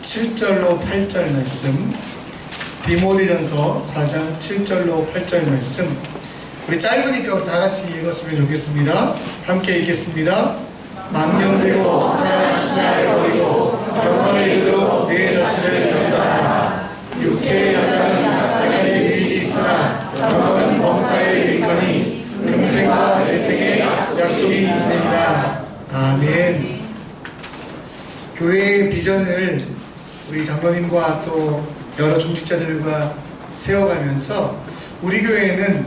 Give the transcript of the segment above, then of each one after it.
7절로 8절 말씀, 디모데전서 4장 7절로 8절 말씀, 우리 짧으니까 다 같이 읽었으면 좋겠습니다. 함께 읽겠습니다. 망령되고 허탄한 신앙을 버리고 영광을 이루도록 내 자신을 변화하라. 육체의 영광은 약간의 유익이 있으나 영광은 범사에 유익하니 금생과 내생의 약속이 있느니라. 아멘. 교회의 비전을 우리 장로님과 또 여러 중직자들과 세워가면서 우리 교회에는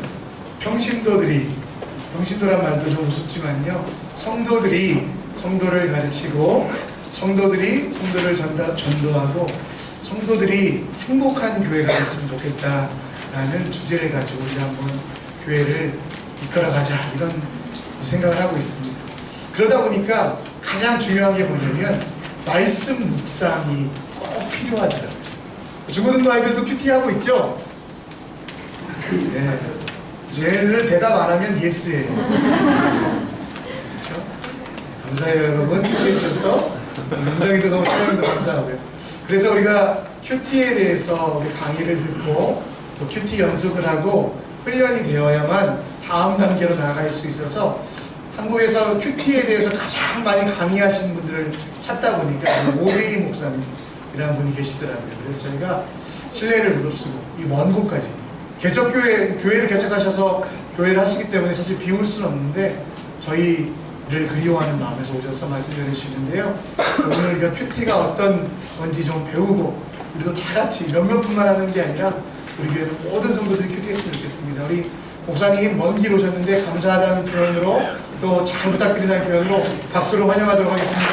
평신도란 말도 좀 우습지만요, 성도들이 성도를 가르치고 성도들이 성도를 전도하고 성도들이 행복한 교회가 됐으면 좋겠다라는 주제를 가지고 우리가 한번 교회를 이끌어가자, 이런 생각을 하고 있습니다. 그러다 보니까 가장 중요한 게 뭐냐면 말씀 묵상이 꼭 필요하더라고요. 중고등부 아이들도 큐티하고 있죠? 네. 쟤네들 대답 안 하면 예스예요. 그렇죠? 감사해요, 여러분. 해주셔서 문정이도 너무 시청도 감사하고요. 그래서 우리가 큐티에 대해서 우리 강의를 듣고 또 큐티 연습을 하고 훈련이 되어야만 다음 단계로 나아갈 수 있어서 한국에서 큐티에 대해서 가장 많이 강의하시는 분들을 찾다 보니까 오대희 목사님이라는 분이 계시더라고요. 그래서 저희가 신뢰를 무릅쓰고 이 먼 곳까지 교회를 개척하셔서 교회를 하시기 때문에 사실 비울 수는 없는데 저희를 그리워하는 마음에서 오셔서 말씀 전해주시는데요. 오늘 우리가 큐티가 어떤 건지 좀 배우고 우리도 다 같이 몇몇뿐만 하는 게 아니라 우리 교회는 모든 성도들이 큐티했으면 좋겠습니다. 우리 목사님 먼 길 오셨는데 감사하다는 표현으로 또 잘 부탁드린다는 표현으로 박수로 환영하도록 하겠습니다.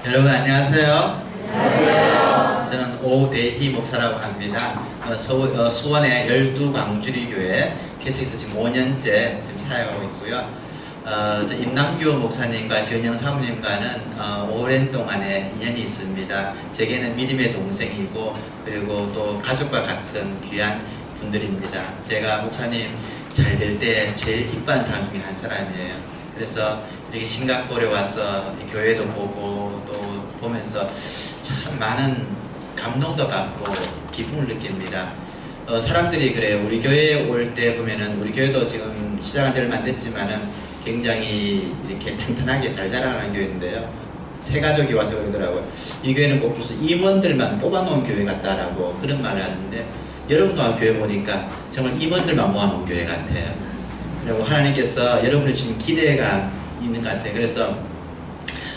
여러분 안녕하세요. 안녕하세요. 저는 오대희 목사라고 합니다. 수원의 12광주리 교회 개척해서 지금 5년째 지금 사역하고 있고요. 저 임남규 목사님과 전영 사모님과는 오랜 동안의 인연이 있습니다. 제게는 믿음의 동생이고 그리고 또 가족과 같은 귀한 분들입니다. 제가 목사님 잘 될 때 제일 기뻐한 사람 중에 한 사람이에요. 그래서 이렇게 싱가포르에 와서 교회도 보고 또 보면서 참 많은 감동도 받고 기쁨을 느낍니다. 사람들이 그래요. 우리 교회에 올 때 보면은 우리 교회도 지금 시작한 지 얼마 안 됐지만은 굉장히 이렇게 탄탄하게 잘 자라나는 교회인데요. 새 가족이 와서 그러더라고요. 이 교회는 꼭 무슨 임원들만 뽑아놓은 교회 같다라고 그런 말을 하는데 여러분도 교회 보니까 정말 임원들만 모아놓은 교회 같아요. 그리고 하나님께서 여러분이 주신 기대가 있는 것 같아요. 그래서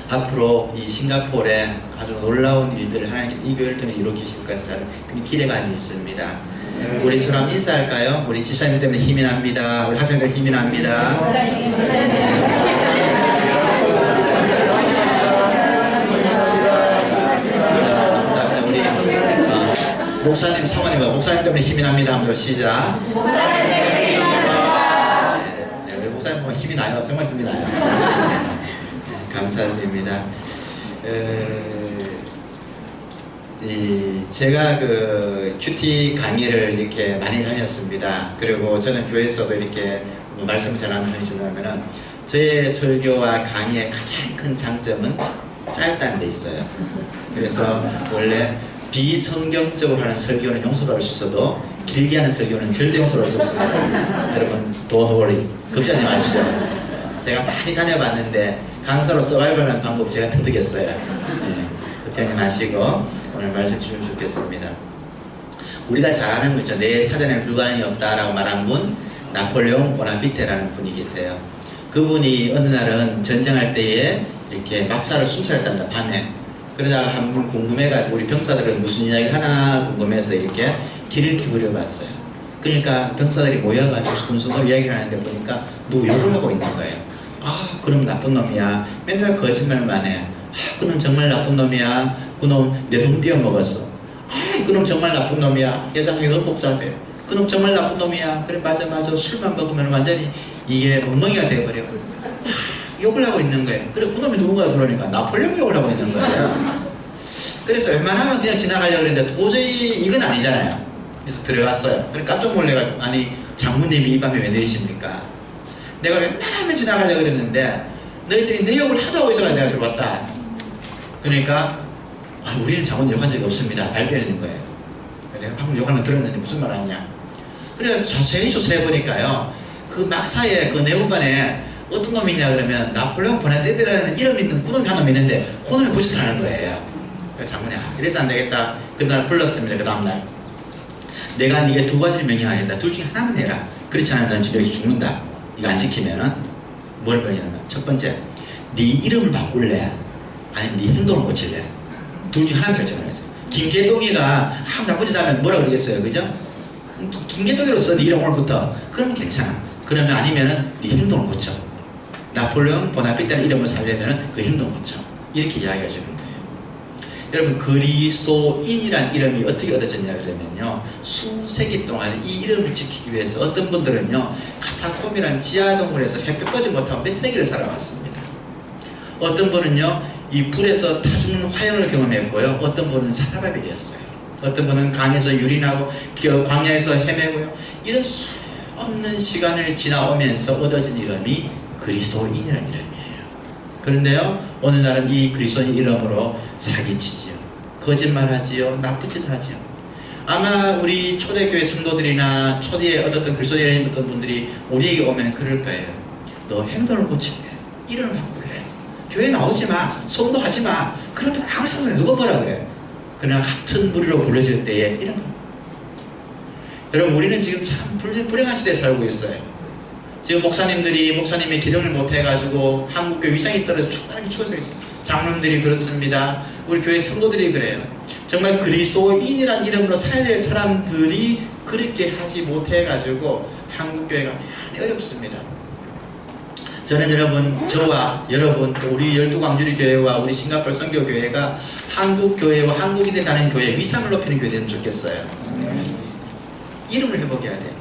앞으로 이 싱가포르에 아주 놀라운 일들을 하나님께서 이 교회를 통해 이루어 주실 것이라는 그런 기대가 있습니다. 우리 서로 한번 인사할까요? 우리 집사님 때문에 힘이 납니다. 우리 학생들 힘이 납니다. 우리 목사님, 사모님과 목사님 때문에 힘이 납니다. 한번 시작. 우리 목사님 보면 힘이 나요. 정말 힘이 나요. 감사드립니다. 제가 그 큐티 강의를 이렇게 많이 다녔습니다. 그리고 저는 교회에서도 이렇게 말씀을 전하는 편이 뭐냐면은 제 설교와 강의의 가장 큰 장점은 짧다는 데 있어요. 그래서 원래 비성경적으로 하는 설교는 용서받을 수 있어도 길게 하는 설교는 절대 용서받을 수 없습니다. 여러분 don't worry, 걱정하지 마십시오. 제가 많이 다녀봤는데 강사로 서바이벌하는 방법 제가 터득했어요. 네, 걱정하지 마시고 오늘 말씀 주시면 좋겠습니다. 우리가 잘 아는 분 있죠. 내 사전에 불가능이 없다라고 말한 분, 나폴레옹 보나피테라는 분이 계세요. 그분이 어느 날은 전쟁할 때에 이렇게 막사를 순찰했답니다. 밤에. 그러다가 한 번 궁금해가지고 우리 병사들이 무슨 이야기 하나 궁금해서 이렇게 귀를 기울여 봤어요. 그러니까 병사들이 모여가지고 순순하게 이야기를 하는데 보니까 누구 욕을 하고 있는 거예요. 아, 그럼 나쁜 놈이야. 맨날 거짓말만 해. 아, 그놈 정말 나쁜 놈이야. 그놈 내 돈 떼어먹었어. 아, 그놈 정말 나쁜 놈이야. 여자가 너무 복잡해. 그놈 정말 나쁜 놈이야. 그래, 맞아. 술만 먹으면 완전히 이게 멍멍이가 돼버려. 아, 욕을 하고 있는 거예요. 그래, 그놈이 누군가 그러니까 나폴레옹 욕을 하고 있는 거예요. 그래서 웬만하면 그냥 지나가려고 했는데 도저히 이건 아니잖아요. 그래서 들어갔어요. 그래 깜짝 놀래가지고, 아니 장모님이 이 밤에 왜 내리십니까? 내가 웬만하면 지나가려고 그랬는데 너희들이 내 욕을 하도 하고 있어서 내가 들어왔다. 그러니까 우리는 장모님 욕한 적이 없습니다. 발견하는 거예요. 내가 방금 욕하는 거 들었는데 무슨 말 하냐. 그래서 자세히 조사해보니까요, 그 막사에 그 내후반에 어떤 놈이 있냐 그러면 나폴레옹 보나파르트라는 이름 있는 그놈이 한 놈이 있는데 그 놈이 고시를 하는 거예요. 그래서 장모님 이래서 안 되겠다. 그날 불렀습니다. 그 다음날 내가 네게 두 가지를 명령하겠다. 둘 중에 하나만 해라. 그렇지 않으면 넌 집에 죽는다. 이거 안 지키면은 뭘 명령하면 첫 번째, 네 이름을 바꿀래? 아니면 네 행동을 고칠래? 둘 중에 하나 결정을 했어요. 김계동이가 나쁜 짓 하면 뭐라 그러겠어요, 그죠? 김계동이로 써, 네 이름 오늘부터. 그러면 괜찮아. 그러면 아니면은 네 행동을 고쳐. 나폴레옹 보나파르트라는 이름을 살려면은 그 행동을 고쳐. 이렇게 이야기해 주는 거예요. 여러분, 그리스도인이란 이름이 어떻게 얻어졌냐 그러면요, 수세기 동안 이 이름을 지키기 위해서 어떤 분들은요, 카타콤이란 지하동굴에서 햇볕 보지 못하고 몇 세기를 살아왔습니다. 어떤 분은요, 이 불에서 타 죽는 화형을 경험했고요, 어떤 분은 사람이 되었어요. 어떤 분은 강에서 유린하고 광야에서 헤매고요. 이런 수 없는 시간을 지나오면서 얻어진 이름이 그리스도인이라는 이름이에요. 그런데요, 오늘날은 이 그리스도인 이름으로 사기치지요, 거짓말하지요, 나쁜 짓 하지요. 아마 우리 초대교회 성도들이나 초대에 얻었던 그리스도인을 얻었던 분들이 우리에게 오면 그럴 거예요. 너 행동을 고칠래? 이름을 바꿀래? 교회 나오지 마, 성도하지 마. 그러면 아무 상관없어. 누가 뭐라 그래? 그러나 같은 무리로 불러질 때에 이런 거. 여러분, 우리는 지금 참 불행한 시대에 살고 있어요. 지금 목사님이 기도를 못해가지고 한국교회 위상이 떨어져 죽다니 죽어서 있어요. 장로님들이 그렇습니다. 우리 교회 성도들이 그래요. 정말 그리스도인이란 이름으로 살아야 될 사람들이 그렇게 하지 못해가지고 한국교회가 많이 어렵습니다. 저는 여러분, 저와 여러분, 또 우리 12광주리 교회와 우리 싱가포르 선교교회가 한국교회와 한국인들 가는 교회 위상을 높이는 교회 되면 좋겠어요. 이름을 회복해야 돼요.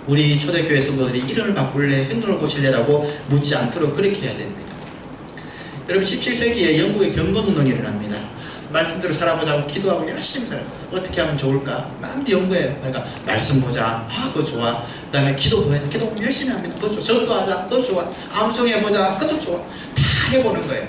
우리 초대교회 성도들이 이름을 바꿀래, 행동을 고칠래라고 묻지 않도록 그렇게 해야 됩니다. 여러분, 17세기에 영국의 경건운동이 일어납니다. 말씀대로 살아보자고 기도하고 열심히 살아요. 어떻게 하면 좋을까? 마음도 연구해요. 그러니까 말씀 보자, 그거 좋아. 그 다음에 기도도 해야 돼. 기도 열심히 합니다. 그거 좋아. 전도하자, 그거 좋아. 암송해보자, 그것도 좋아. 다 해보는 거예요.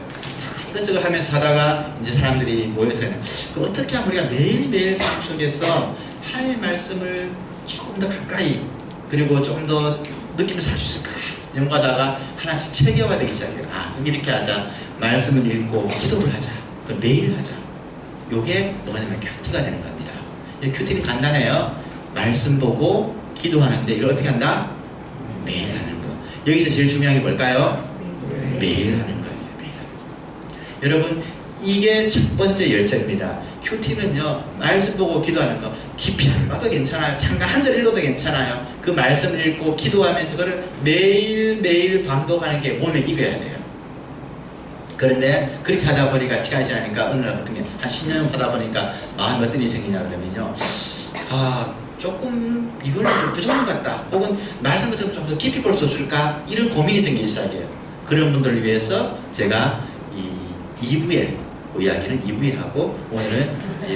이것저것 하면서 하다가 이제 사람들이 모여서 그 어떻게 하면 우리가 매일매일 삶 속에서 하나님의 말씀을 조금 더 가까이, 그리고 조금 더 느끼면서 살 수 있을까? 연구하다가 하나씩 체계화가 되기 시작해요. 이렇게 하자. 말씀을 읽고 기도를 하자. 매일 하자. 요게 뭐냐면 큐티가 되는 겁니다. 큐티는 간단해요. 말씀 보고 기도하는데 이걸 어떻게 한다? 매일 하는 거. 여기서 제일 중요한 게 뭘까요? 매일 하는 거예요. 매일. 여러분, 이게 첫 번째 열쇠입니다. 큐티는요, 말씀 보고 기도하는 거. 깊이 안 봐도 괜찮아요. 잠깐 한 절 읽어도 괜찮아요. 그 말씀을 읽고 기도하면서 그걸 매일매일 반복하는 게 몸에 익어야 돼요. 그런데 그렇게 하다 보니까 시간이 지나니까 어느 날 같은 게 한 10년 하다 보니까 마음이 어떤 일이 생기냐 그러면요, 조금 이거는 좀 부족한 것 같다, 혹은 말씀부터 좀 더 깊이 볼 수 없을까, 이런 고민이 생기기 시작해요. 그런 분들을 위해서 제가 이 2부에 이야기는 2부에 하고, 오늘은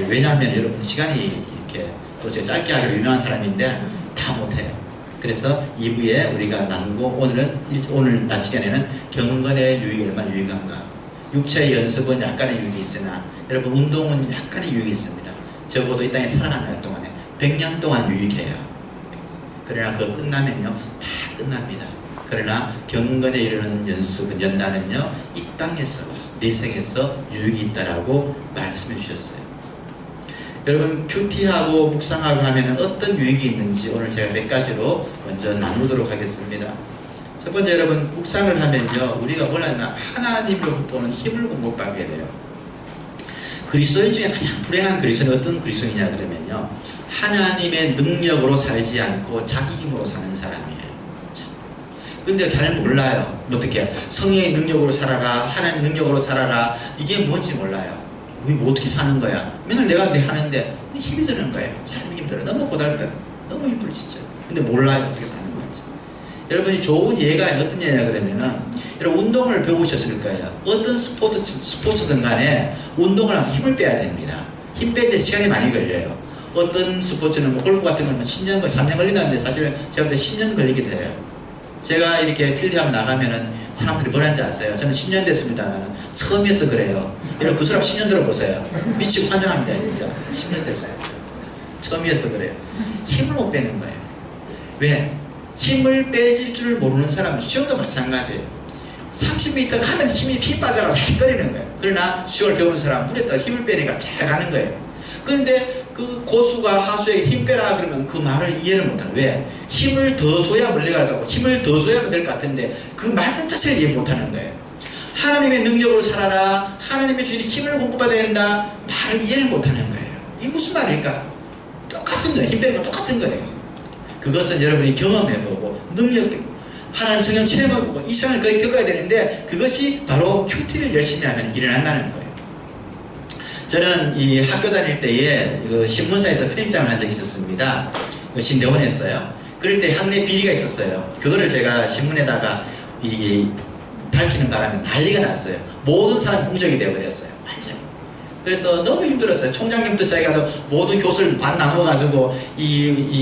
왜냐하면 여러분 시간이 이렇게 또 제가 짧게 하기로 유명한 사람인데 다 못해요. 그래서 2부에 우리가 나누고, 오늘 낮 시간에는 경건의 유익이 얼마나 유익한가. 육체의 연습은 약간의 유익이 있으나 여러분, 운동은 약간의 유익이 있습니다. 적어도 이 땅에 살아가는 날 동안에 100년 동안 유익해요. 그러나 그거 끝나면요, 다 끝납니다. 그러나 경건에 이르는 연습은, 연단은요, 이 땅에서, 내 생에서 유익이 있다라고 말씀해 주셨어요. 여러분, 큐티하고 묵상하고 하면 어떤 유익이 있는지 오늘 제가 몇 가지로 먼저 나누도록 하겠습니다. 첫 번째, 여러분, 묵상을 하면요, 우리가 뭘 하나, 하나님으로부터 오는 힘을 공급받게 돼요. 그리스도인 중에 가장 불행한 그리스도인은 어떤 그리스도인이냐 그러면요, 하나님의 능력으로 살지 않고 자기 힘으로 사는 사람이에요. 근데 잘 몰라요. 어떻게 성령의 능력으로 살아라, 하나님 능력으로 살아라, 이게 뭔지 몰라요. 우리 뭐 어떻게 사는 거야? 맨날 내가 하는데 힘이 드는 거예요. 삶이 힘들어. 너무 고달퍼요. 너무 힘들어 진짜. 근데 몰라요, 어떻게 사는 건지. 여러분이 좋은 예가 어떤 예냐 그러면은, 여러분 운동을 배우셨을 거예요. 어떤 스포츠든 간에 운동을 하면 힘을 빼야 됩니다. 힘 빼는데 시간이 많이 걸려요. 어떤 스포츠는 뭐 골프 같은 거는 10년, 3년 걸린다는데 사실 제가 볼 때 10년 걸리기도 해요. 제가 이렇게 필드하면 나가면은 사람들이 뭐라는지 아세요? 저는 10년 됐습니다만 처음이어서 그래요. 여러분 그 사람 10년 들어보세요. 미치고 환장합니다. 진짜 10년 됐어요. 처음이어서 그래요. 힘을 못 빼는 거예요. 왜? 힘을 빼질 줄 모르는 사람은 수영도 마찬가지예요. 30m 가면 힘이 피 빠져가지고 헷갈리는 거예요. 그러나 수영을 배우는 사람은 물에 따라 힘을 빼니까 잘 가는 거예요. 그런데 그 고수가 하수에게 힘 빼라 그러면 그 말을 이해를 못하는. 왜? 힘을 더 줘야 멀리 갈 거고 힘을 더 줘야 될 것 같은데 그 말 자체를 이해 못하는 거예요. 하나님의 능력으로 살아라, 하나님의 주신 힘을 공급받아야 된다, 말을 이해를 못하는 거예요. 이게 무슨 말일까? 똑같습니다. 힘 빼는 거 똑같은 거예요. 그것은 여러분이 경험해보고 능력, 하나님 성령 체험해보고 이 시간을 거의 겪어야 되는데 그것이 바로 큐티를 열심히 하면 일어난다는 거예요. 저는 이 학교 다닐 때에 그 신문사에서 편집장을 한 적이 있었습니다. 신대원했어요. 그럴 때 학내 비리가 있었어요. 그거를 제가 신문에다가 밝히는 바람에 난리가 났어요. 모든 사람이 공적이 되어버렸어요. 완전히. 그래서 너무 힘들었어요. 총장님부터 시작해서 모든 교수를 반 나눠가지고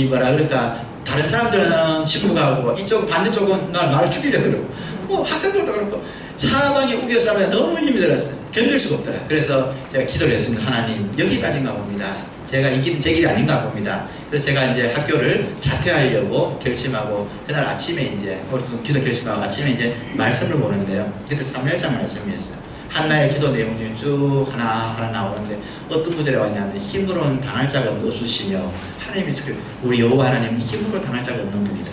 뭐라 그럴까, 다른 사람들은 침묵하고 이쪽 반대쪽은 날 말을 줄이려 그러고 뭐 학생들도 그렇고 사방에 우겨서 하면 너무 힘이 들었어요. 견딜 수가 없더라고요. 그래서 제가 기도를 했습니다. 하나님, 여기까지인가 봅니다. 제가 이 길은 제 길이 아닌가 봅니다. 그래서 제가 이제 학교를 자퇴하려고 결심하고 그날 아침에 이제 기도 결심하고 아침에 이제 말씀을 보는데요. 그때 사무엘상 말씀이었어요. 한나의 기도 내용 중에 쭉 하나하나 나오는데 어떤 구절에 왔냐면 힘으로는 당할 자가 없으시며 하나님이 우리 여호와 하나님은 힘으로 당할 자가 없는 분이다.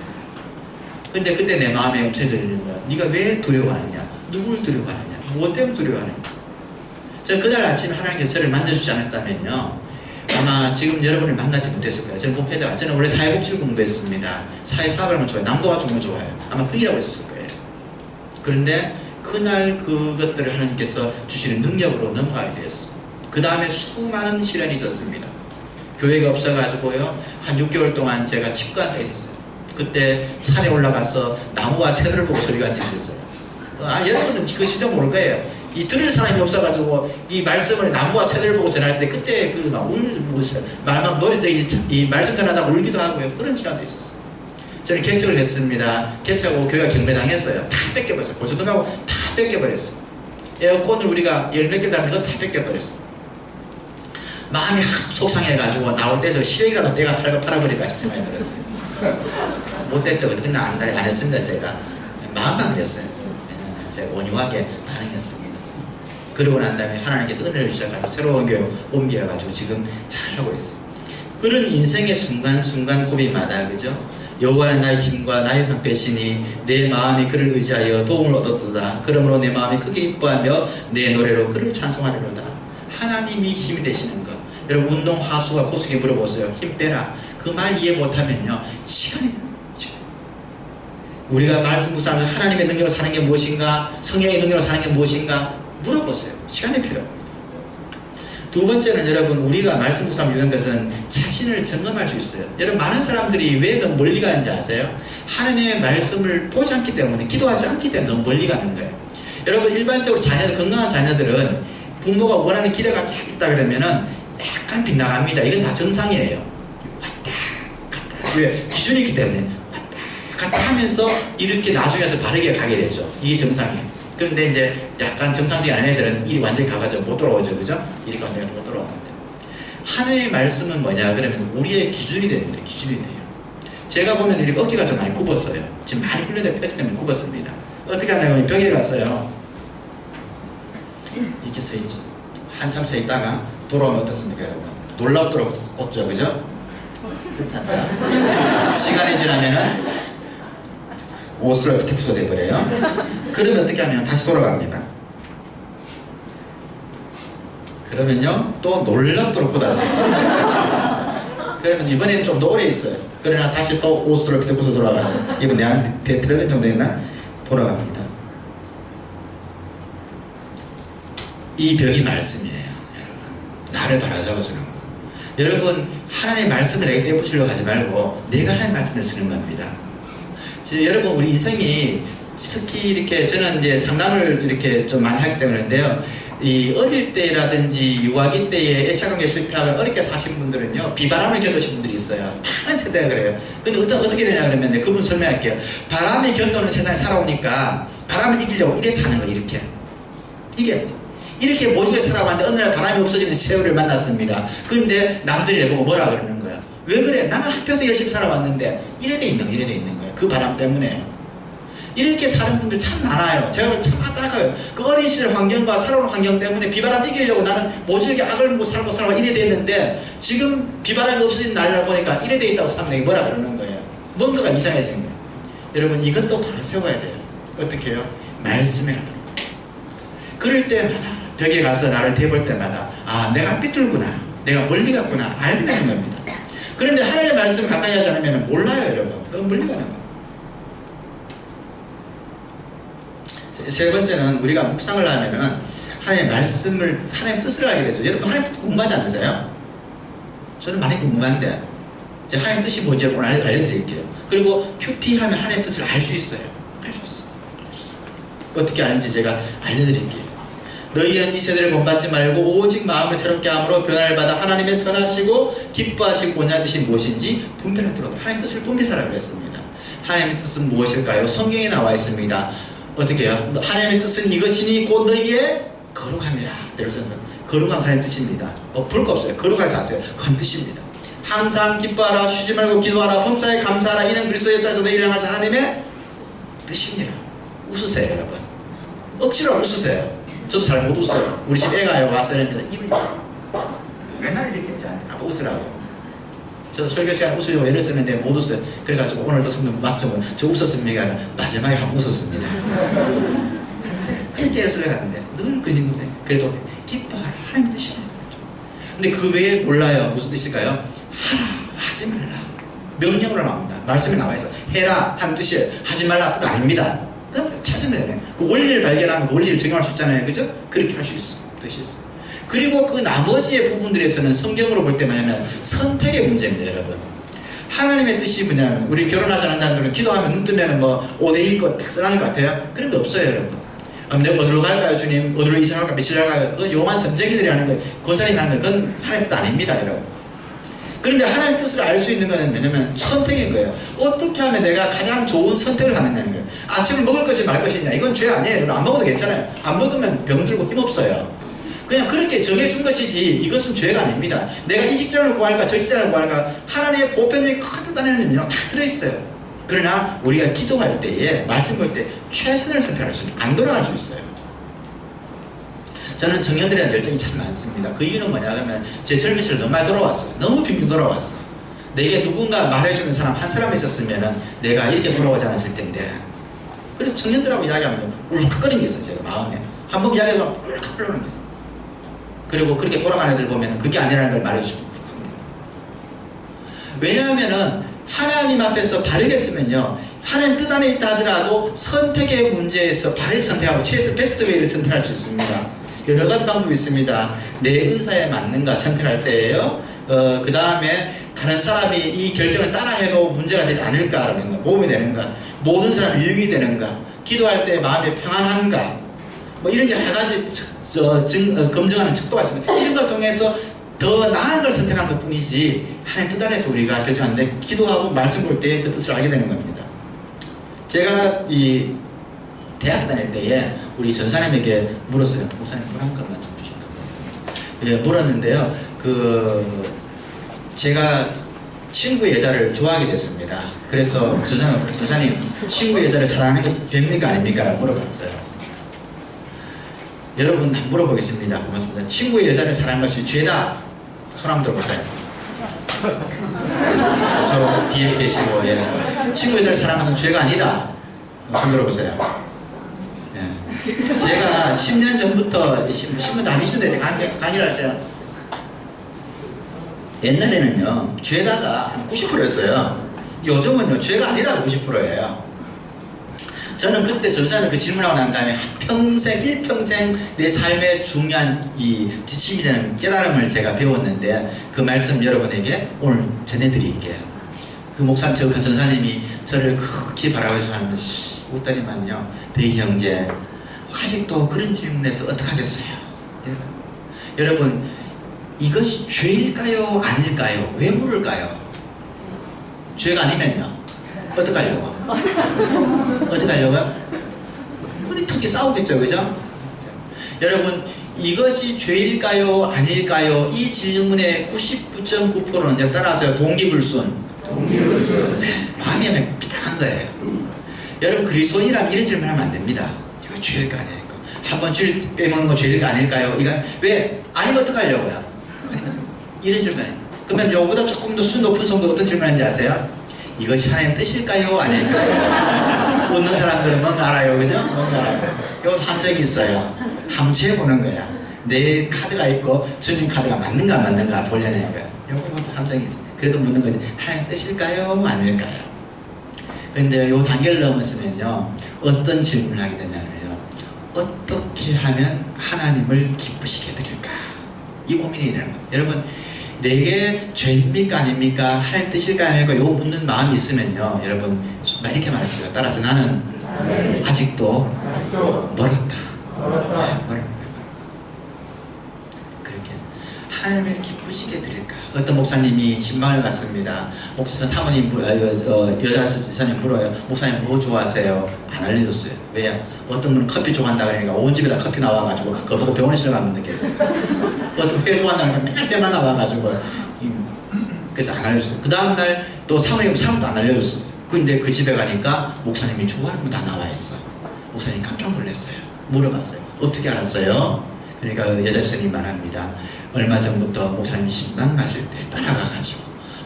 근데 그때 내 마음에 음성이 들리는 거야. 네가 왜 두려워하느냐? 누구를 두려워하느냐? 무엇 때문에 두려워하느냐? 저는 그날 아침에 하나님께서 저를 만져주지 않았다면요, 아마 지금 여러분을 만나지 못했을 거예요. 저는 목회자가, 저는 원래 사회복지를 공부했습니다. 사회사업을 좋아해요. 남도 와주는 걸 좋아해요. 아마 그 일하고 있었을 거예요. 그런데 그날 그것들을 하나님께서 주시는 능력으로 넘어가게 되었어요. 그 다음에 수많은 시련이 있었습니다. 교회가 없어가지고요, 한 6개월 동안 제가 치과에 있었어요. 그때 산에 올라가서 나무와 채들을 보고 소리가 안 들렸어요. 여러분은 그 심정 모를 거예요. 이 들을 사람이 없어가지고 이 말씀을 나무와 새들을 보고 전할 때 그때 그 막 말만 노래 이 말씀 전하다 울기도 하고요. 그런 시간도 있었어요. 저는 개척을 했습니다. 개척하고 교회가 경매당했어요. 다 뺏겨버렸어요. 고쳐등하고 다 뺏겨버렸어요. 에어컨을 우리가 열 몇 개 달는 거 다 뺏겨버렸어요. 마음이 확 속상해가지고 나올 때 저 시력이라도 내가 팔아버릴까 싶은 생각이 들었어요. 못됐죠. 근데 안 했습니다. 제가 마음만 그랬어요. 제가 온유하게 반응했습니다. 그러고 난 다음에 하나님께서 은혜를 주셔가지고 새로운 교회 옮겨가지고 지금 잘하고 있어요. 그런 인생의 순간순간 고비마다, 그죠? 여호와는 나의 힘과 나의 방패시니 내 마음이 그를 의지하여 도움을 얻었도다. 그러므로 내 마음이 크게 기뻐하며 내 노래로 그를 찬송하리로다. 하나님이 힘이 되시는 것. 여러분 운동 하수가 고수에게 물어보세요. 힘 빼라. 그 말 이해 못하면요, 시간이 우리가 말씀 묵상하면서 하나님의 능력으로 사는 게 무엇인가, 성령의 능력으로 사는 게 무엇인가 물어보세요. 시간이 필요합니다. 두 번째는 여러분, 우리가 말씀 묵상을 이런 것은 자신을 점검할 수 있어요. 여러분, 많은 사람들이 왜 너무 멀리 가는지 아세요? 하나님의 말씀을 보지 않기 때문에, 기도하지 않기 때문에 너무 멀리 가는 거예요. 여러분, 일반적으로 건강한 자녀들은 부모가 원하는 기대가 쫙 있다 그러면은 약간 빗나갑니다. 이건 다 정상이에요. 왔다 갔다. 왜? 기준이 있기 때문에 왔다 갔다 하면서 이렇게 나중에서 바르게 가게 되죠. 이게 정상이에요. 그런데 이제 약간 정상적인 아닌 애들은 일이 완전히 가가지고 못 돌아오죠. 그죠? 일이 완전히 못 돌아오는데. 하나님의 말씀은 뭐냐? 그러면 우리의 기준이 됩니다. 기준이 돼요. 제가 보면 이렇게 어깨가 좀 많이 굽었어요. 지금 많이 훈련된 뼈 때문에 굽었습니다. 어떻게 하냐면 벽에 갔어요. 이렇게 서 있죠. 한참 서 있다가 돌아오면 어떻습니까, 여러분? 놀랍도록 꼽죠. 그죠? 그렇지 않나요? 시간이 지나면은 옷을 텍스가 돼버려요. 그러면 어떻게 하면 다시 돌아갑니다. 그러면요, 또 놀랍도록 굳어져요. 그러면 이번에는 좀 더 오래 있어요. 그러나 다시 또 옷을 텍스가 돌아가죠. 이번 내한테 틀어진 정도 됐나? 돌아갑니다. 이 벽이 말씀이에요, 여러분. 나를 바라잡아주는 거. 여러분, 하나님의 말씀을 내게 떼부시려고 하지 말고 내가 하나님의 말씀을 쓰는 겁니다. 여러분, 우리 인생이 특히 이렇게 저는 이제 상담을 이렇게 좀 많이 하기 때문인데요. 이 어릴 때라든지 유아기 때에 애착관계 실패하고 어렵게 사신 분들은요, 비바람을 겪으신 분들이 있어요. 많은 세대가 그래요. 근데 어떻게 되냐 그러면 그분 설명할게요. 바람이 견도는 세상에 살아오니까 바람을 이기려고 이래 사는 거예요. 이렇게 이겨야지. 이렇게 모질게 살아왔는데 어느 날 바람이 없어지는 세월을 만났습니다. 그런데 남들이 보고 뭐라 그러는 거야. 왜 그래? 나는 학교에서 열심히 살아왔는데 이래 돼 있는 거예요. 그 바람 때문에. 이렇게 사는 분들 참 많아요. 제가 참 안타까워요. 그 어린 시절 환경과 살아온 환경 때문에 비바람 이기려고 나는 모질게 악을 못 살고 이래 됐는데 지금 비바람이 없어진 날을 보니까 이래 돼 있다고 사람들이 뭐라 그러는 거예요. 뭔가가 이상해진 거예요. 여러분 이것도 바로 세워야 돼요. 어떻게 해요? 말씀에 가도록. 그럴 때마다 벽에 가서 나를 대볼 때마다 아 내가 삐뚤구나, 내가 멀리 갔구나 알게 되는 겁니다. 그런데 하나님의 말씀을 가까이 하지 않으면 몰라요. 여러분 그건 멀리 가는 거예요. 세 번째는 우리가 묵상을 하면은 하나님의 말씀을, 하나님의 뜻을 알게 되죠. 여러분 하나님 뜻 궁금하지 않으세요? 저는 많이 궁금한데 제가 하나님 뜻이 뭔지 오늘 알려드릴게요. 그리고 큐티 하면 하나님의 뜻을 알 수 있어요. 어떻게 아는지 제가 알려드릴게요. 너희는 이 세대를 본받지 말고 오직 마음을 새롭게 함으로 변화를 받아 하나님의 선하시고 기뻐하시고 본연의 뜻이 무엇인지 분별하도록. 하나님의 뜻을 분별하라고 했습니다. 하나님의 뜻은 무엇일까요? 성경에 나와 있습니다. 어떻게 해요? 하나님의 뜻은 이것이니 곧 너희의 거룩함이라. 내려서서 거룩한 하나님의 뜻입니다. 볼 거 없어요. 거룩하지 않으세요. 그건 뜻입니다. 항상 기뻐하라, 쉬지 말고 기도하라, 범사에 감사하라. 이는 그리스도 예수에서 너희를 향하신 하나님의 뜻이니라. 웃으세요, 여러분. 억지로 웃으세요. 저도 잘 못 웃어요. 우리 집 애가 와서 이럽니다. 입을 맨날 이렇게 했지 않아요. 아빠 웃으라고. 저도 설교 시간에 웃으려고 애를 쓰는데 못 웃어요. 그래가지고 오늘도 성경 맞춰보면 저 웃었습니까? 마지막에 한번 웃었습니다. 그렇게 애를 쓰려고 하는데 늘 근심근심. 그래도 기뻐하라. 하나님 뜻이에요. 근데 그 외에 몰라요. 무슨 뜻일까요? 하라, 하지 말라. 명령으로 나옵니다. 말씀에 나와 있어. 해라 한 뜻이에요. 하지 말라 뜻 아닙니다. 찾으면 돼요. 그 원리를 발견하면 그 원리를 적용할 수 있잖아요. 그죠? 그렇게 할 수 있어. 뜻이 있어. 그리고 그 나머지의 부분들에서는 성경으로 볼 때 뭐냐면 선택의 문제입니다, 여러분. 하나님의 뜻이 뭐냐면 우리 결혼하지 않은 사람들은 기도하면 눈 뜨면 뭐 5대1 것 딱 것 같아요. 그런 거 없어요, 여러분. 내가 어디로 갈까요, 주님? 어디로 이사할까? 며칠 갈까요? 그건 요만 점쟁이들이 하는 거예요. 권사님이 하는 건 그건 하나님의 뜻 아닙니다, 여러분. 그런데 하나님의 뜻을 알 수 있는 것은 뭐냐면 선택인 거예요. 어떻게 하면 내가 가장 좋은 선택을 하느냐는 거예요. 아침을 먹을 것이 말 것이냐, 이건 죄 아니에요. 안 먹어도 괜찮아요. 안 먹으면 병들고 힘없어요. 그냥 그렇게 정해준 것이지 이것은 죄가 아닙니다. 내가 이 직장을 구할까 저 직장을 구할까 하나님의 보편적인 큰 뜻 안에는요 다 들어있어요. 그러나 우리가 기도할 때에 말씀 볼 때 최선을 선택할 수 있어요. 안 돌아갈 수 있어요. 저는 청년들에 대한 열정이 참 많습니다. 그 이유는 뭐냐 하면 제 젊은 시절 너무 많이 돌아왔어요. 너무 빙빙 돌아왔어요. 내게 누군가 말해주는 사람 한 사람 있었으면 내가 이렇게 돌아오지 않았을 텐데. 그래서 청년들하고 이야기하면 울컥거리는 게 있어요. 제가 마음에 한번 이야기하면 울컥거리는 게 있어요. 그리고 그렇게 돌아가는 애들 보면 그게 아니라는 걸 말해주시면 울컥합니다. 왜냐하면 하나님 앞에서 바르게 쓰면요 하나님 뜻 안에 있다 하더라도 선택의 문제에서 바르게 선택하고 최소 베스트 웨이를 선택할 수 있습니다. 여러 가지 방법이 있습니다. 내 은사에 맞는가 선택할 때예요. 그 다음에 다른 사람이 이 결정을 따라해도 문제가 되지 않을까라는 거, 모험이 되는가, 모든 사람이 유익이 되는가, 기도할 때 마음이 평안한가, 뭐 이런 여러 가지 검증하는 척도가 있습니다. 이런 걸 통해서 더 나은 걸 선택하는 것 뿐이지 하나님 뜻 안에서 우리가 결정하는데 기도하고 말씀 볼 때 그 뜻을 알게 되는 겁니다. 제가 이 대학 다닐 때에 우리 전사님에게 물었어요. 목사님 물 한 컵만 좀 주시면 감사하겠습니다. 예, 물었는데요. 제가 친구 여자를 좋아하게 됐습니다. 그래서 전사님 친구 여자를 사랑하는 게 됩니까 아닙니까? 라고 물어봤어요. 여러분 한번 물어보겠습니다. 고맙습니다. 친구의 여자를 사랑하는 것이 죄다. 손 한번 들어보세요. 저 뒤에 계시고 예. 친구 여자를 사랑하는 것은 죄가 아니다. 손 들어보세요. 예. 제가 10년 전부터 10년 다니시는데 강의를 할 때요. 옛날에는요 죄다가 한 90%였어요. 요즘은요 죄가 아니다 90%예요. 저는 그때 전사님 그 질문하고 난 다음에 평생 일평생 내 삶의 중요한 이 지침이 되는 깨달음을 제가 배웠는데 그 말씀 여러분에게 오늘 전해드릴게요. 그 목사 그 전사님이 저를 크게 바라보셔서 하는 것이 웃더니만요. 대기 형제 아직도 그런 질문에서 어떡하겠어요? 여러분, 이것이 죄일까요? 아닐까요? 왜 물을까요? 죄가 아니면요? 어떡하려고? 어떡하려고요? 우리 특히 싸우겠죠, 그죠? 여러분, 이것이 죄일까요? 아닐까요? 이 질문의 99.9%는 따라하세요. 동기불순. 네, 마음이 하면 삐딱한 거예요. 여러분, 그리스도인이라면 이런 질문하면 안 됩니다. 이거 죄일까 아닐까? 한번 줄 빼먹는 거 죄일까 아닐까요? 이거 왜? 아니면 어떡하려고요? 이런 질문. 그러면 요거보다 조금 더 수 높은 성도 어떤 질문하는지 아세요? 이것이 하나님의 뜻일까요? 아닐까요? 웃는 사람들은 뭔가 알아요, 그죠? 뭔가 알아요. 요 함정이 있어요. 함치해보는 거야. 내 카드가 있고 주님 카드가 맞는가 안 맞는가 보려는 거야. 요것도 함정이 있어요. 그래도 묻는 거지. 하나님 뜻일까요? 아닐까요? 그런데 요 단계를 넘었으면요, 어떤 질문을 하게 되냐면요, 어떻게 하면 하나님을 기쁘시게 드릴까? 이 고민이 되는 거예요. 여러분, 내게 죄입니까 아닙니까? 하나님 뜻일까 아닐까? 요거 묻는 마음이 있으면요, 여러분 이렇게 말했어요. 따라서 나는 아직도 멀었다. 그렇게 하나님을 기쁘시게 드릴까? 어떤 목사님이 신방을 갔습니다. 목사 사모님 여자 지사님 물어요. 목사님 뭐 좋아하세요? 안 알려줬어요. 왜요? 어떤 분은 커피 좋아한다 그러니까 온 집에다 커피 나와가지고 그거 보고 병원에 실어가면 느꼈어요. 어떤 회 좋아한다 그러니까 맨날 회만 나와가지고 그래서 안 알려줬어요. 그 다음날 또 사모님 사람도 안 알려줬어요. 근데 그 집에 가니까 목사님이 좋아하는 거 다 나와 있어. 목사님 깜짝 놀랐어요. 물어봤어요. 어떻게 알았어요? 그러니까 여자 스님 말합니다. 얼마 전부터 목사님이 신방 가실 때 따라가가지고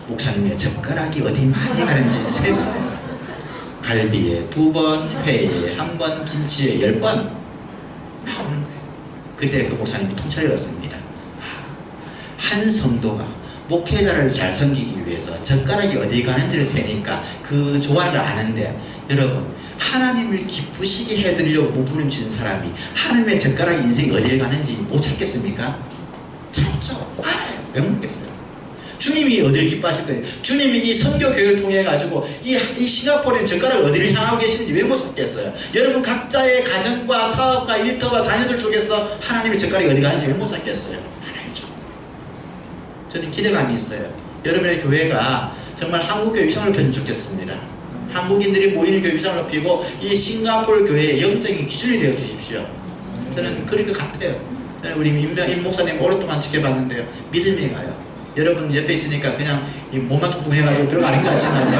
목사님의 젓가락이 어디 많이 가는지 셌어요. 갈비에 2번, 회에 1번, 김치에 10번 나오는 거예요. 그때 그 목사님이 통찰을 얻습니다. 한 성도가 목회자를 잘 섬기기 위해서 젓가락이 어디 가는지를 세니까 그 좋아하는 걸 아는데, 여러분, 하나님을 기쁘시게 해드리려고 몸부림치는 사람이 하나님의 젓가락이 인생이 어디에 가는지 못 찾겠습니까? 찾죠. 알아요. 왜 묻겠어요? 주님이 어디를 기뻐하실 거예요? 주님이 이 선교교회를 통해 가지고 이 싱가포르의 젓가락을 어디를 향하고 계시는지 왜 못 찾겠어요? 여러분 각자의 가정과 사업과 일터와 자녀들 속에서 하나님의 젓가락이 어디 가는지 왜 못 찾겠어요? 알죠. 저는 기대감이 있어요. 여러분의 교회가 정말 한국교회 위상을 높였으면 좋겠습니다. 한국인들이 모이는 교회 위상을 높이고 이 싱가포르 교회의 영적인 기준이 되어 주십시오. 저는 그럴 것 같아요. 저는 우리 임 목사님 오랫동안 지켜봤는데요, 믿음이 가요. 여러분 옆에 있으니까 그냥 이 몸만 통통해가지고 별거 아닌 것 같지만요,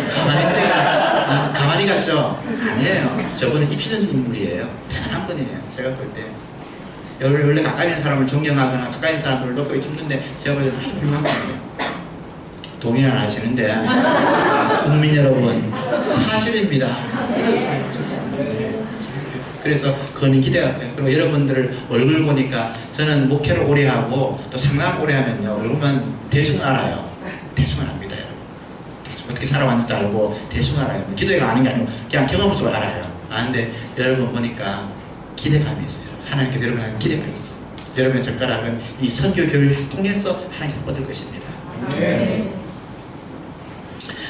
가만히 있으니까 가만히 갔죠? 아니에요. 저분은 입시전적 인물이에요. 대단한 분이에요. 제가 볼 때. 원래 가까이 있는 사람을 존경하거나 가까이 있는 사람들을 높이기 힘든데 제가 볼 때는 아주 훌륭한 분이에요. 동의는 안 하시는데 국민 여러분, 사실입니다. 그래서 그거는 기대가 돼요. 그리고 여러분들을 얼굴 보니까 저는 목회를 오래 하고 또 상담 오래 하면요, 얼굴만 대충 알아요. 대충 압니다, 여러분. 대충 어떻게 살아왔는지도 알고 대충 알아요. 기도가 아닌 게 아니고 그냥 경험으로 알아요. 아는데 여러분 보니까 기대감이 있어요. 하나님께 여러분한테 기대가 있어요. 여러분의 젓가락은 이 선교 교회를 통해서 하나님께 얻을 것입니다. 네.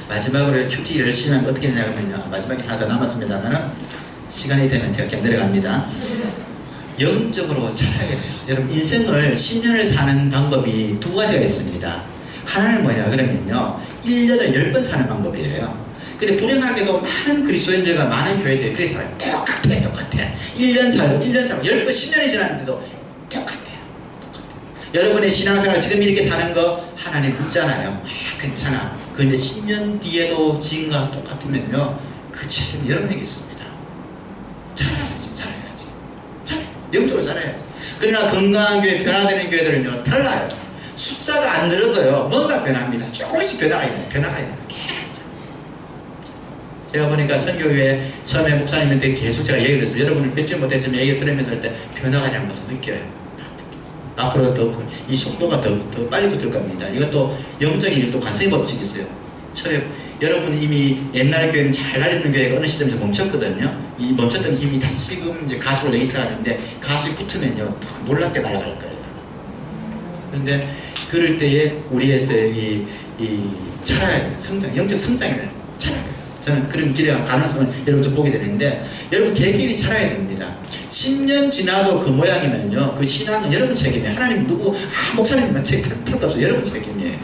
마지막으로 큐티 열심히 하면 어떻게 되냐면요, 마지막에 하나 더 남았습니다만은 시간이 되면 제가 그냥 내려갑니다. 영적으로 자라게 돼요. 여러분, 인생을 10년을 사는 방법이 2가지가 있습니다. 하나는 뭐냐 그러면요, 1년을 10번 사는 방법이에요. 근데 불행하게도 많은 그리스도인들과 많은 교회들이 그렇게 살아요. 똑같아. 1년 살고 10번 10년이 지났는데도 똑같아요. 여러분의 신앙생활 지금 이렇게 사는 거 하나님 붙잖아요. 괜찮아. 그런데 10년 뒤에도 지금과 똑같으면요, 그 책임이 여러분에게 있습니다. 잘해야지. 영적으로 잘해야지. 그러나 건강한 교회, 변화되는 교회들은요, 달라요. 숫자가 안 늘어도요, 뭔가 변합니다. 조금씩 변화가 있는. 제가 보니까 선교회 처음에 목사님한테 계속 제가 얘기를 했어요. 여러분을 뵙지 못했지만 얘기를 들으면서 할 때 변화가 있는 것을 느껴요. 앞으로 이 속도가 더 빨리 붙을 겁니다. 이것도 영적인 일도 관성의 법칙이 있어요. 처음에 여러분이 이미 옛날 교회는 잘 달리던 교회가 어느 시점에서 멈췄거든요. 이 멈췄던 힘이 다시 지금 이제 가수로 레이스하는데, 가수에 붙으면요, 더 놀랍게 날아갈 거예요. 그런데 그럴 때에 우리에서 이 자라야 돼요. 영적 성장을 잘할 거예요. 저는 그런 기대와 가능성을 여러분들 보게 되는데, 여러분 개개인이 살아야 됩니다. 10년 지나도 그 모양이면요, 그 신앙은 여러분 책임이에요. 하나님 누구 목사님만 책임할 필요도 없어요. 여러분 책임이에요.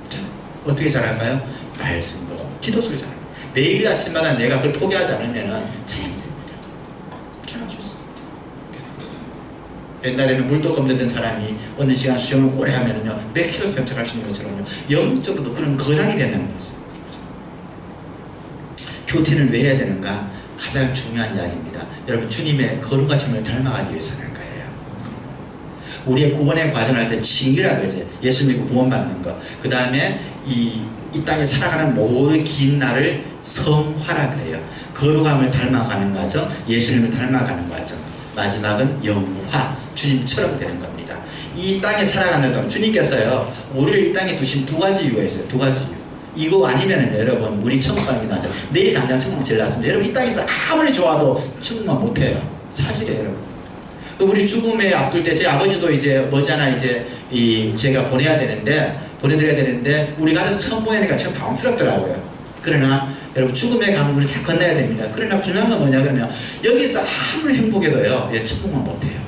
자, 어떻게 잘할까요? 말씀으로, 기도 속에 잘해요. 매일 아침마다 내가 그걸 포기하지 않으면 찬양이 됩니다. 잘할 수 있습니다. 옛날에는 물도 검대던 사람이 어느 시간 수영을 오래 하면요, 몇 킬로 병착할 수 있는 것처럼요, 영적으로도 그런 거장이 된다는 거죠. 큐티는 왜 해야 되는가? 가장 중요한 이야기입니다. 여러분, 주님의 거룩하심을 닮아가기 위해서 하는 거예요. 우리의 구원의 과정을 할 때 칭의라 그러지. 예수 믿고 구원받는 것. 그 다음에 이 땅에 살아가는 모든 긴 날을 성화라 그래요. 거룩함을 닮아가는 과정, 예수님을 닮아가는 과정. 마지막은 영화, 주님처럼 되는 겁니다. 이 땅에 살아가는 동안 주님께서요, 우리를 이 땅에 두신 두 가지 이유가 있어요. 두 가지 이유. 이거 아니면은 여러분, 우리 천국 가는 게 낫죠. 내일 당장 천국 제일 낫습니다. 여러분, 이 땅에서 아무리 좋아도 천국만 못해요. 사실이에요, 여러분. 우리 죽음에 앞둘 때 제 아버지도 이제 머지않아 이제 제가 보내드려야 되는데 우리 가서 처음 보내니까 참 당황스럽더라고요. 그러나 여러분, 죽음의 강물을 다 건너야 됩니다. 그러나 분명한 건 뭐냐 그러면, 여기서 아무리 행복해도요, 천국만 못해요.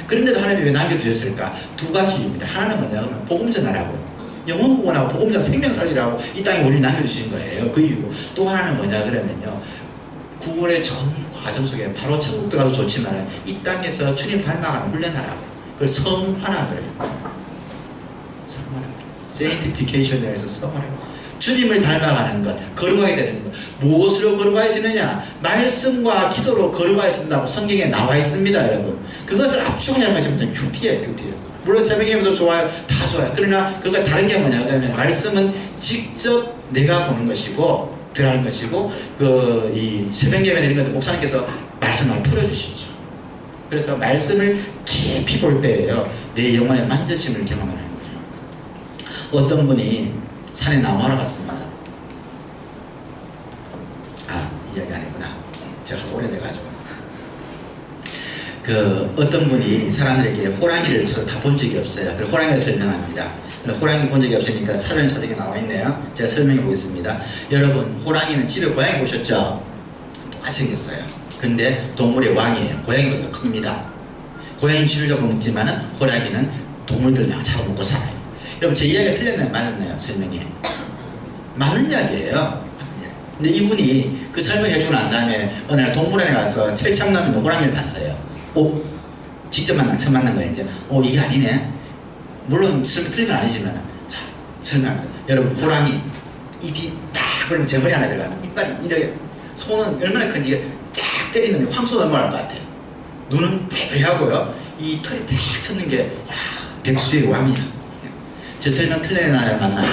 그런데도 하나님이 왜 남겨두셨을까? 두 가지 이유입니다. 하나는 뭐냐 그러면 복음 전하라고요. 영혼 구원하고 복음 전 생명 살리라고 이 땅에 우리를 남겨주신 거예요. 그 이유고, 또 하나는 뭐냐 그러면요, 구원의 전 과정 속에 바로 천국 들어가도 좋지만 이 땅에서 주님 닮아가는 훈련하라고. 그걸 성화라 그래요. 성화라. Sanctification에 해서 성화라. 주님을 닮아가는 것, 거룩하게 되는 것. 무엇으로 거룩해지느냐? 말씀과 기도로 거룩해진다고 성경에 나와 있습니다, 여러분. 그것을 압축하는 것이 뭐냐? 큐티예요, 큐티예요. 물론 새벽 예배도 좋아요. 다 좋아요. 그러나 그거가 다른 게 뭐냐 그러면, 말씀은 직접 내가 보는 것이고 들어가는 것이고, 이 새벽 예배 드리는 것도 목사님께서 말씀을 풀어주시죠. 그래서 말씀을 깊이 볼 때에요, 내 영혼의 만져짐을 경험하는 거죠. 어떤 분이 산에 나무하러 갔습니다. 이야기 아니구나. 제가 오래돼가지고. 어떤 분이 사람들에게 호랑이를 저 다 본 적이 없어요. 그래서 호랑이를 설명합니다. 호랑이 본 적이 없으니까 사전 사적에 나와 있네요. 제가 설명해 보겠습니다. 여러분, 호랑이는 집에 고양이 보셨죠? 똑같이 생겼어요. 근데 동물의 왕이에요. 고양이보다 큽니다. 고양이는 쥐를 잡아먹지만은 호랑이는 동물들 막 잡아먹고 살아요. 여러분, 제 이야기가 틀렸나요? 맞았나요? 설명이. 맞는 이야기예요. 근데 이분이 그 설명해주고 난 다음에 어느 날 동물원에 가서 철창남에 있는 호랑이를 봤어요. 직접 처음 만난 거예요, 이제. 이게 아니네. 물론 틀린 건 아니지만. 자, 설명합니다. 여러분, 호랑이 입이 딱 그러면 제 머리 하나 들어가면 이빨이 이렇게, 손은 얼마나 큰지 쫙 때리면 황소 넘어갈 것 같아요. 눈은 패배하고요, 이 털이 딱 섰는 게, 야, 백수의 왕이야. 제 설명 틀린 나라 맞나요?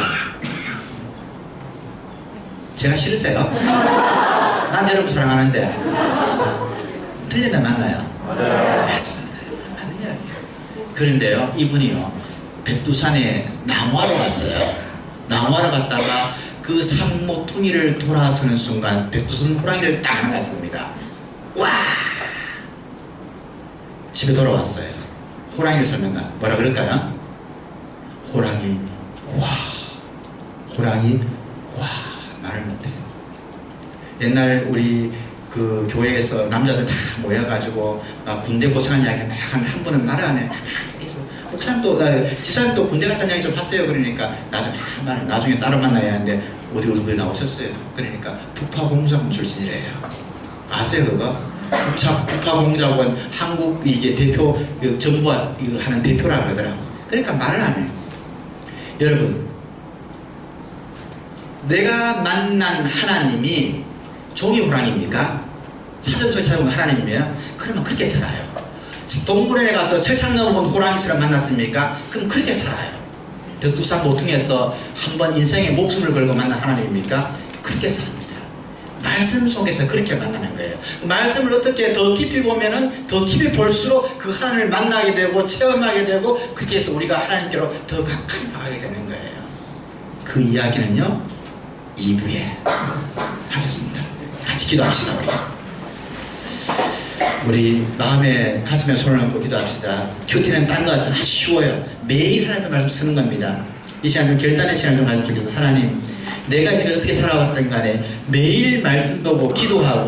제가 싫으세요? 난 여러분 사랑하는데. 틀린다 맞나요? 맞습니다. 맞는 이야기예요. 그런데요, 이분이요, 백두산에 나무하러 갔어요. 나무하러 갔다가 그 산모퉁이를 돌아서는 순간 백두산 호랑이를 딱 만났습니다. 와! 집에 돌아왔어요. 호랑이를 설명가 뭐라 그럴까요? 호랑이 와, 호랑이 와, 말을 못해요. 옛날 우리 그 교회에서 남자들 다 모여가지고 군대 고생한 이야기 막 한 번은 말을 안 해. 목사님도 지사님도 군대 갔다는 이야기 좀 하세요. 그러니까 나중에 따로 만나야 하는데 어디 나오셨어요? 그러니까 북파공작원 출신이래요. 아세요 그거? 북파공작원 한국 이게 대표 정부 하는 대표라 그러더라고. 그러니까 말을 안 해요. 여러분, 내가 만난 하나님이 종이 호랑이입니까? 사전소에 찾아본 하나님이에요? 그러면 그렇게 살아요. 동물원에 가서 철창 넘어본 호랑이처럼 만났습니까? 그럼 그렇게 살아요. 백두산 모퉁이에서 한번 인생의 목숨을 걸고 만난 하나님입니까? 그렇게 삽니다. 말씀 속에서 그렇게 만나는 거예요. 말씀을 어떻게 더 깊이 보면은 더 깊이 볼수록 그 하나님을 만나게 되고 체험하게 되고, 그렇게 해서 우리가 하나님께로 더 가까이 나가게 되는 거예요. 그 이야기는요, 2부에 하겠습니다. 같이 기도합시다. 우리 마음에 가슴에 손을 얹고 기도합시다. 큐티는 딴 거 아주 쉬워요. 매일 하나님의 말씀 쓰는 겁니다. 이 시간 좀 결단의 시간을 좀 가지고 하나님, 내가 지금 어떻게 살아왔든 간에 매일 말씀 보고 기도하고